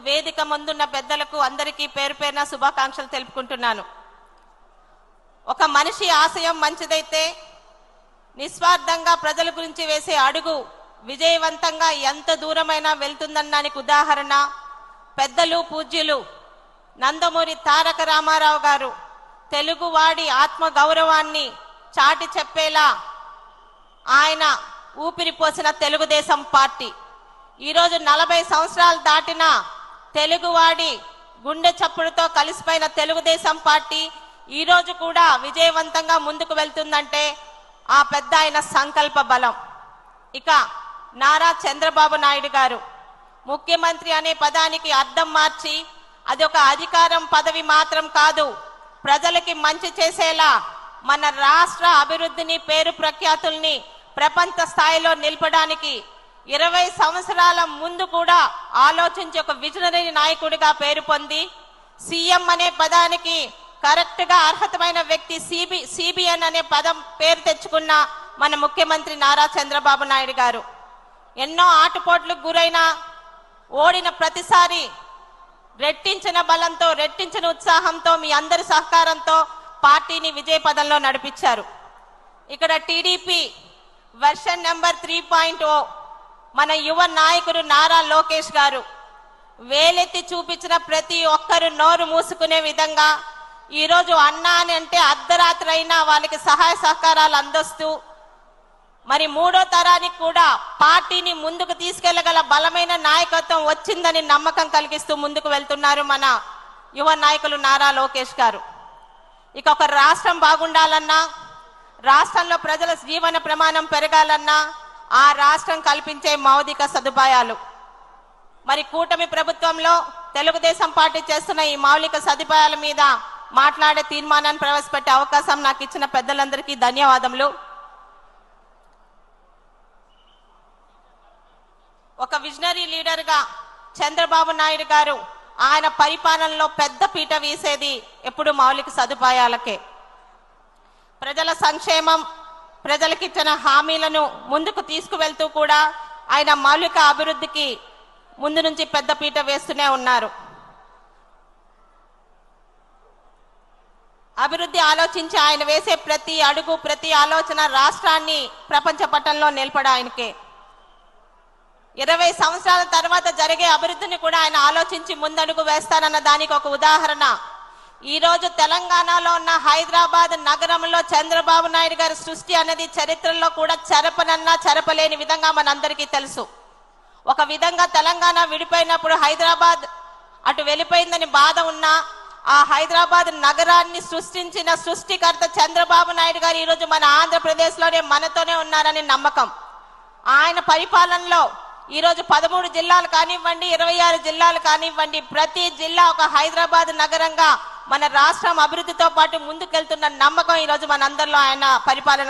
వేదిక ముందున్న పెద్దలకు అందరికీ పేరు పేరున శుభాకాంక్షలు తెలుపుకుంటున్నాను. ఒక మనిషి ఆశయం మంచిదైతే నిస్వార్థంగా ప్రజల గురించి వేసే అడుగు విజయవంతంగా ఎంత దూరమైనా వెళ్తుందన్నానికి ఉదాహరణ పెద్దలు పూజ్యులు నందమూరి తారక రామారావు గారు తెలుగువాడి ఆత్మ గౌరవాన్ని చాటి చెప్పేలా ఆయన ఊపిరిపోసిన తెలుగుదేశం పార్టీ ఈరోజు 40 సంవత్సరాలు దాటిన తెలుగువాడి గుండె చప్పుడుతో కలిసిపోయిన తెలుగుదేశం పార్టీ ఈరోజు కూడా విజయవంతంగా ముందుకు వెళ్తుందంటే ఆ పెద్ద ఆయన సంకల్ప బలం. ఇక నారా చంద్రబాబు నాయుడు గారు ముఖ్యమంత్రి అనే పదానికి అర్థం మార్చి అది ఒక అధికారం పదవి మాత్రం కాదు, ప్రజలకి మంచి చేసేలా మన రాష్ట్ర అభివృద్ధిని పేరు ప్రఖ్యాతుల్ని ప్రపంచ స్థాయిలో నిలపడానికి 20 సంవత్సరాల ముందు కూడా ఆలోచించి ఒక విజనరీ నాయకుడిగా పేరు పొంది సీఎం అనే పదానికి కరెక్ట్ గా అర్హతమైన వ్యక్తి సిబిఎన్ అనే పదం పేరు తెచ్చుకున్న మన ముఖ్యమంత్రి నారా చంద్రబాబు నాయుడు గారు ఎన్నో ఆటుపోట్లకు గురైన ఓడిన ప్రతిసారి రెట్టించిన బలంతో రెట్టించిన ఉత్సాహంతో మీ అందరి సహకారంతో పార్టీని విజయ పదంలో నడిపించారు. ఇక్కడ టీడీపీ వెర్షన్ నెంబర్ 3.0 మన యువ నాయకుడు నారా లోకేష్ గారు వేలెత్తి చూపించిన ప్రతి ఒక్కరు నోరు మూసుకునే విధంగా ఈరోజు అన్నా అని అంటే అర్ధరాత్రి అయినా వాళ్ళకి సహాయ సహకారాలు అందిస్తూ మరి 3వ తరానికి కూడా పార్టీని ముందుకు తీసుకెళ్లగల బలమైన నాయకత్వం వచ్చిందని నమ్మకం కలిగిస్తూ ముందుకు వెళ్తున్నారు మన యువ నాయకులు నారా లోకేష్ గారు. ఇక ఒక రాష్ట్రం బాగుండాలన్నా రాష్ట్రంలో ప్రజల జీవన ప్రమాణం పెరగాలన్నా ఆ రాష్ట్రం కల్పించే మౌలిక సదుపాయాలు మరి కూటమి ప్రభుత్వంలో తెలుగుదేశం పార్టీ చేస్తున్న ఈ మౌలిక సదుపాయాల మీద మాట్లాడే తీర్మానాన్ని ప్రవేశపెట్టే అవకాశం నాకు ఇచ్చిన పెద్దలందరికీ ధన్యవాదములు. ఒక విజనరీ లీడర్ గా చంద్రబాబు నాయుడు గారు ఆయన పరిపాలనలో పెద్ద పీట వీసేది ఎప్పుడు మౌలిక సదుపాయాలకే. ప్రజల సంక్షేమం ప్రజలకు ఇచ్చిన హామీలను ముందుకు తీసుకువెళ్తూ కూడా ఆయన మౌలిక అభివృద్ధికి ముందు నుంచి పెద్ద పీట వేస్తూనే ఉన్నారు. అభివృద్ధి ఆలోచించి ఆయన వేసే ప్రతి అడుగు ప్రతి ఆలోచన రాష్ట్రాన్ని ప్రపంచ పటంలో నిలపడానికే. 20 సంవత్సరాల తర్వాత జరిగే అభివృద్ధిని కూడా ఆయన ఆలోచించి ముందడుగు వేస్తారన్న దానికి ఒక ఉదాహరణ ఈ రోజు తెలంగాణలో ఉన్న హైదరాబాద్ నగరంలో చంద్రబాబు నాయుడు గారి సృష్టి అనేది చరిత్రలో కూడా చెరపనన్నా చెరపలేని విధంగా మనందరికీ తెలుసు. ఒక విధంగా తెలంగాణ విడిపోయినప్పుడు హైదరాబాద్ అటు వెళ్ళిపోయిందని బాధ ఉన్నా ఆ హైదరాబాద్ నగరాన్ని సృష్టించిన సృష్టికర్త చంద్రబాబు నాయుడు గారు ఈరోజు మన ఆంధ్రప్రదేశ్ లోనే మనతోనే ఉన్నారని నమ్మకం. ఆయన పరిపాలనలో ఈరోజు 13 జిల్లాలు కానివ్వండి 26 జిల్లాలు కానివ్వండి ప్రతి జిల్లా ఒక హైదరాబాద్ నగరంగా మన రాష్ట్రం అభివృద్ధితో పాటు ముందుకెళ్తున్న నమ్మకం ఈరోజు మనందరిలో ఆయన పరిపాలన